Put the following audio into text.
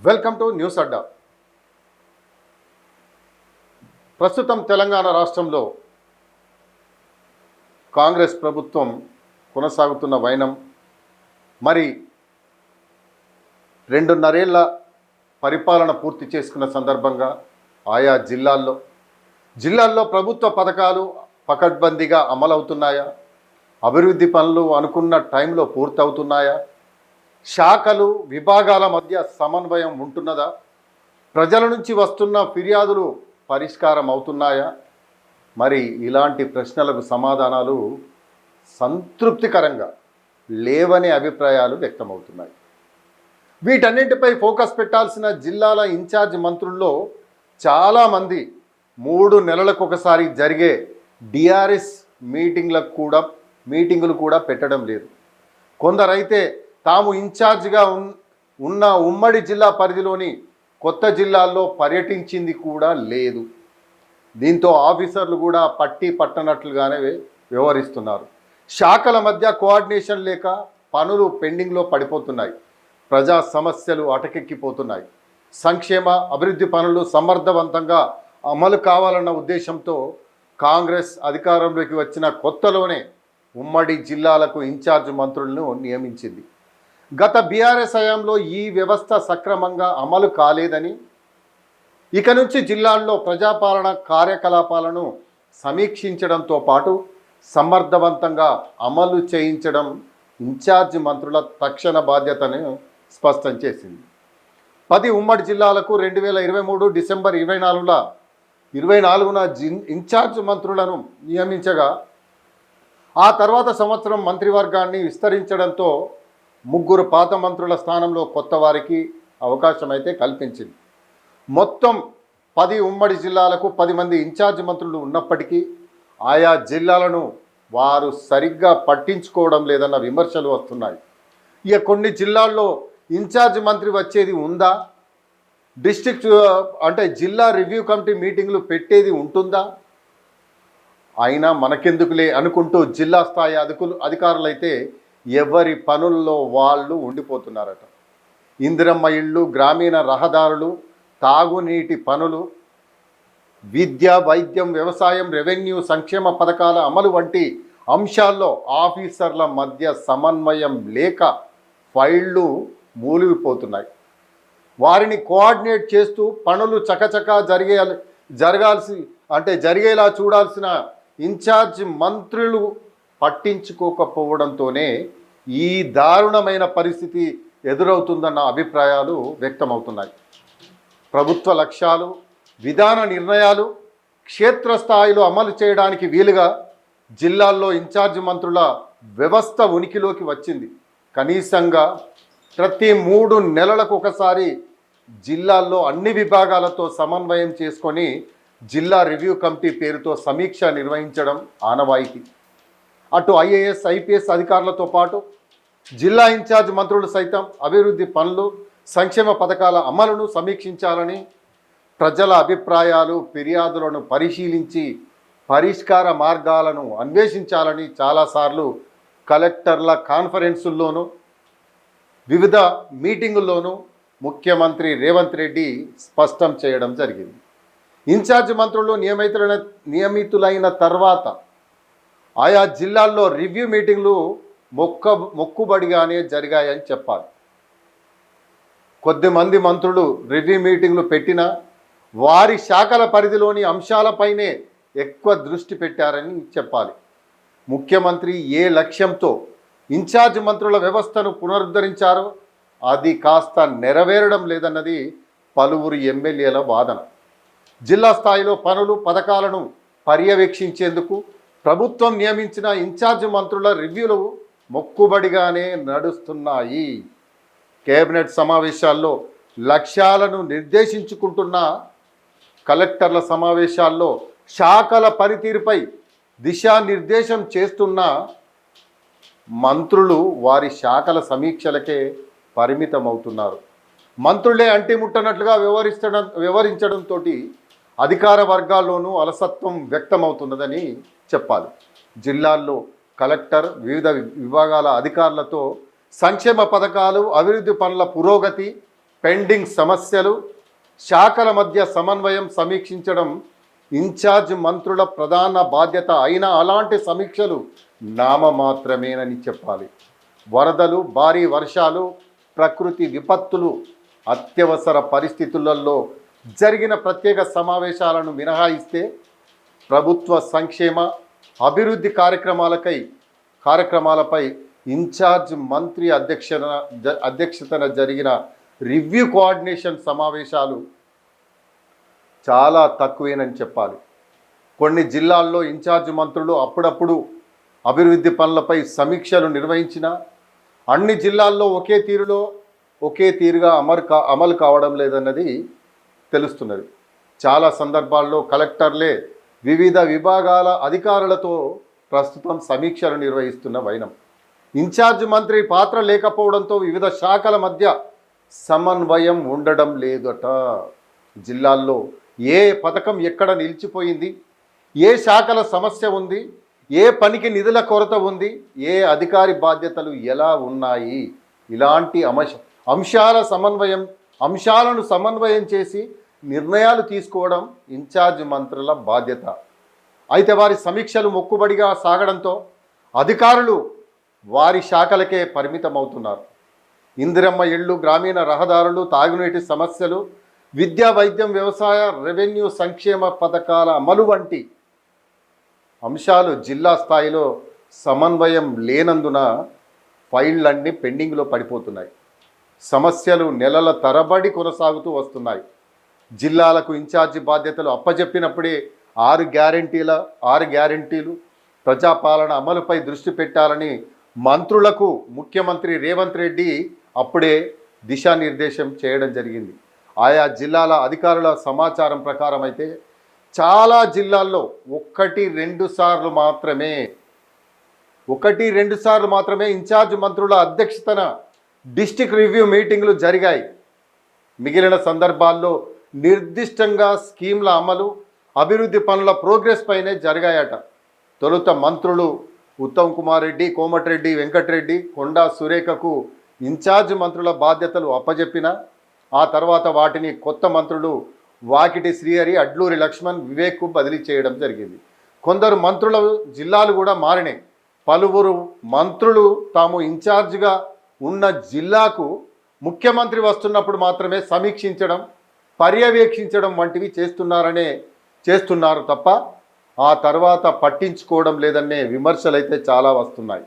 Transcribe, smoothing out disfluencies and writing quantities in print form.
Welcome to news అడ్డా. ప్రస్తుతం తెలంగాణ రాష్ట్రంలో కాంగ్రెస్ ప్రభుత్వం కొనసాగుతున్న వైనం మరి 2.5 ఏళ్ల పరిపాలన పూర్తి చేసుకున్న సందర్భంగా ఆయా జిల్లాల్లో ప్రభుత్వ పథకాలు పకడ్బందీగా అమలవుతున్నాయా? అభివృద్ధి పనులు అనుకున్న టైంలో పూర్తవుతున్నాయా? శాఖలు విభాగాల మధ్య సమన్వయం ఉంటున్నదా? ప్రజల నుంచి వస్తున్న ఫిర్యాదులు పరిష్కారం అవుతున్నాయా? మరి ఇలాంటి ప్రశ్నలకు సమాధానాలు సంతృప్తికరంగా లేవనే అభిప్రాయాలు వ్యక్తమవుతున్నాయి. వీటన్నింటిపై ఫోకస్ పెట్టాల్సిన జిల్లాల ఇన్ఛార్జ్ మంత్రుల్లో చాలామంది 3 నెలలకు ఒకసారి జరిగే డిఆర్ఎస్ మీటింగులు కూడా పెట్టడం లేదు. కొందరైతే తాము ఇన్ఛార్జిగా ఉన్న ఉమ్మడి జిల్లా పరిధిలోని కొత్త జిల్లాల్లో పర్యటించింది కూడా లేదు. దీంతో ఆఫీసర్లు కూడా పట్టనట్లుగానే వ్యవహరిస్తున్నారు. శాఖల మధ్య కోఆర్డినేషన్ లేక పనులు పెండింగ్లో పడిపోతున్నాయి. ప్రజా సమస్యలు అటకెక్కిపోతున్నాయి. సంక్షేమ అభివృద్ధి పనులు సమర్థవంతంగా అమలు కావాలన్న ఉద్దేశంతో కాంగ్రెస్ అధికారంలోకి వచ్చిన కొత్తలోనే ఉమ్మడి జిల్లాలకు ఇన్ఛార్జ్ మంత్రులను నియమించింది. గత బీఆర్ఎస్ హయాంలో ఈ వ్యవస్థ సక్రమంగా అమలు కాలేదని, ఇక నుంచి జిల్లాల్లో ప్రజాపాలన కార్యకలాపాలను సమీక్షించడంతో పాటు సమర్థవంతంగా అమలు చేయించడం ఇన్ఛార్జ్ మంత్రుల తక్షణ బాధ్యతను స్పష్టం చేసింది. 10 ఉమ్మడి జిల్లాలకు 2023 డిసెంబర్ 24న ఇన్ఛార్జ్ మంత్రులను నియమించగా ఆ తర్వాత సంవత్సరం మంత్రివర్గాన్ని విస్తరించడంతో 3 పాత మంత్రుల స్థానంలో కొత్త వారికి అవకాశం అయితే కల్పించింది. మొత్తం 10 ఉమ్మడి జిల్లాలకు 10 మంది ఇన్ఛార్జ్ మంత్రులు ఉన్నప్పటికీ ఆయా జిల్లాలను వారు సరిగ్గా పట్టించుకోవడం లేదన్న విమర్శలు వస్తున్నాయి. ఇక కొన్ని జిల్లాల్లో ఇన్ఛార్జ్ మంత్రి వచ్చేది ఉందా? జిల్లా రివ్యూ కమిటీ మీటింగ్లు పెట్టేది ఉంటుందా? అయినా మనకెందుకులే అనుకుంటూ జిల్లా స్థాయి అధికారులైతే ఎవరి పనుల్లో వాళ్ళు ఉండిపోతున్నారట. ఇందిరమ్మ ఇళ్ళు, గ్రామీణ రహదారులు, తాగునీటి పనులు, విద్య, వైద్యం, వ్యవసాయం, రెవెన్యూ, సంక్షేమ పథకాల అమలు వంటి అంశాల్లో ఆఫీసర్ల మధ్య సమన్వయం లేక ఫైళ్లు మూలిగిపోతున్నాయి. వారిని కోఆర్డినేట్ చేస్తూ పనులు చకచకా జరిగేలా చూడాల్సిన ఇన్ఛార్జ్ మంత్రులు పట్టించుకోకపోవడంతోనే ఈ దారుణమైన పరిస్థితి ఎదురవుతుందన్న అభిప్రాయాలు వ్యక్తమవుతున్నాయి. ప్రభుత్వ లక్ష్యాలు, విధాన నిర్ణయాలు క్షేత్రస్థాయిలో అమలు చేయడానికి వీలుగా జిల్లాల్లో ఇన్ఛార్జ్ మంత్రుల వ్యవస్థ ఉనికిలోకి వచ్చింది. కనీసంగా ప్రతి 3 నెలలకు ఒకసారి జిల్లాల్లో అన్ని విభాగాలతో సమన్వయం చేసుకొని జిల్లా రివ్యూ కమిటీ పేరుతో సమీక్ష నిర్వహించడం ఆనవాయితీ. అటు ఐఏఎస్, ఐపీఎస్ అధికారులతో పాటు జిల్లా ఇన్ఛార్జ్ మంత్రులు సైతం అభివృద్ధి పనులు, సంక్షేమ పథకాల అమలును సమీక్షించాలని, ప్రజల అభిప్రాయాలు, ఫిర్యాదులను పరిశీలించి పరిష్కార మార్గాలను అన్వేషించాలని చాలాసార్లు కలెక్టర్ల కాన్ఫరెన్సుల్లోనూ వివిధ మీటింగుల్లోనూ ముఖ్యమంత్రి రేవంత్ రెడ్డి స్పష్టం చేయడం జరిగింది. ఇన్ఛార్జ్ మంత్రులు నియమితులైన తర్వాత ఆయా జిల్లాల్లో రివ్యూ మీటింగ్లు మొక్కుబడిగానే జరిగాయని చెప్పాలి. కొద్దిమంది మంత్రులు రివ్యూ మీటింగ్లు పెట్టినా వారి శాఖల పరిధిలోని అంశాలపైనే ఎక్కువ దృష్టి పెట్టారని చెప్పాలి. ముఖ్యమంత్రి ఏ లక్ష్యంతో ఇన్ఛార్జ్ మంత్రుల వ్యవస్థను పునరుద్ధరించారో అది కాస్త నెరవేరడం లేదన్నది పలువురు ఎమ్మెల్యేల వాదన. జిల్లా స్థాయిలో పనులు, పథకాలను పర్యవేక్షించేందుకు ప్రభుత్వం నియమించిన ఇన్ఛార్జ్ మంత్రుల రివ్యూలు మొక్కుబడిగానే నడుస్తున్నాయి. కేబినెట్ సమావేశాల్లో లక్ష్యాలను నిర్దేశించుకుంటున్న, కలెక్టర్ల సమావేశాల్లో శాఖల పనితీరుపై దిశానిర్దేశం చేస్తున్న మంత్రులు వారి శాఖల సమీక్షలకే పరిమితమవుతున్నారు. మంత్రులే అంటిముట్టనట్లుగా వ్యవహరించడంతో అధికార వర్గాల్లోనూ అలసత్వం వ్యక్తమవుతున్నదని చెప్పాలి. జిల్లాల్లో కలెక్టర్ వివిధ విభాగాల అధికారులతో సంక్షేమ పథకాలు, అభివృద్ధి పనుల పురోగతి, పెండింగ్ సమస్యలు, శాఖల మధ్య సమన్వయం సమీక్షించడం ఇన్ఛార్జ్ మంత్రుల ప్రధాన బాధ్యత. అయినా అలాంటి సమీక్షలు నామమాత్రమేనని చెప్పాలి. వరదలు, భారీ వర్షాలు, ప్రకృతి విపత్తులు, అత్యవసర పరిస్థితులలో జరిగిన ప్రత్యేక సమావేశాలను మినహాయిస్తే ప్రభుత్వ సంక్షేమ అభివృద్ధి కార్యక్రమాలపై ఇన్ఛార్జ్ మంత్రి అధ్యక్షతన జరిగిన రివ్యూ కోఆర్డినేషన్ సమావేశాలు చాలా తక్కువేనని చెప్పాలి. కొన్ని జిల్లాల్లో ఇన్ఛార్జ్ మంత్రులు అప్పుడప్పుడు అభివృద్ధి పనులపై సమీక్షలు నిర్వహించిన అన్ని జిల్లాల్లో ఒకే తీరుగా అమలు కావడం లేదన్నది తెలుస్తున్నది. చాలా సందర్భాల్లో కలెక్టర్లే వివిధ విభాగాల అధికారులతో ప్రస్తుతం సమీక్షలు నిర్వహిస్తున్న వైనం. ఇన్ఛార్జ్ మంత్రి పాత్ర లేకపోవడంతో వివిధ శాఖల మధ్య సమన్వయం ఉండడం లేదట. జిల్లాల్లో ఏ పథకం ఎక్కడ నిలిచిపోయింది, ఏ శాఖల సమస్య ఉంది, ఏ పనికి నిధుల కొరత ఉంది, ఏ అధికారి బాధ్యతలు ఎలా ఉన్నాయి, ఇలాంటి అంశాలను సమన్వయం చేసి నిర్ణయాలు తీసుకోవడం ఇన్ఛార్జ్ మంత్రుల బాధ్యత. అయితే వారి సమీక్షలు మొక్కుబడిగా సాగడంతో అధికారులు వారి శాఖలకే పరిమితమవుతున్నారు. ఇందిరమ్మ ఇళ్ళు, గ్రామీణ రహదారులు, తాగునీటి సమస్యలు, విద్యా, వైద్యం, వ్యవసాయ, రెవెన్యూ, సంక్షేమ పథకాల అమలు వంటి అంశాలు జిల్లా స్థాయిలో సమన్వయం లేనందున ఫైళ్ళన్నీ పెండింగ్లో పడిపోతున్నాయి. సమస్యలు నెలల తరబడి కొనసాగుతూ వస్తున్నాయి. జిల్లాలకు ఇన్ఛార్జి బాధ్యతలు అప్పజెప్పినప్పుడే 6 గ్యారెంటీలు ప్రజాపాలన అమలుపై దృష్టి పెట్టాలని మంత్రులకు ముఖ్యమంత్రి రేవంత్ రెడ్డి అప్పుడే దిశానిర్దేశం చేయడం జరిగింది. ఆయా జిల్లాల అధికారుల సమాచారం ప్రకారం అయితే చాలా జిల్లాల్లో 1-2 సార్లు మాత్రమే ఇన్ఛార్జ్ మంత్రుల అధ్యక్షతన డిస్ట్రిక్ట్ రివ్యూ మీటింగులు జరిగాయి. మిగిలిన సందర్భాల్లో నిర్దిష్టంగా స్కీమ్ల అమలు, అభివృద్ధి పనుల ప్రోగ్రెస్ పైనే జరిగాయట. తొలుత మంత్రులు ఉత్తమ్ కుమార్ రెడ్డి, కోమటిరెడ్డి వెంకటరెడ్డి, కొండా సురేఖకు ఇన్ఛార్జ్ మంత్రుల బాధ్యతలు అప్పజెప్పిన ఆ తర్వాత వాటిని కొత్త మంత్రులు వాకిటి శ్రీహరి, అడ్లూరి లక్ష్మణ్, వివేక్కు బదిలీ చేయడం జరిగింది. కొందరు మంత్రుల జిల్లాలు కూడా మారినాయి. పలువురు మంత్రులు తాము ఇన్ఛార్జిగా ఉన్న జిల్లాకు ముఖ్యమంత్రి వస్తున్నప్పుడు మాత్రమే సమీక్షించడం, పర్యవేక్షించడం వంటివి చేస్తున్నారు తప్ప ఆ తర్వాత పట్టించుకోవడం లేదనే విమర్శలు అయితే చాలా వస్తున్నాయి.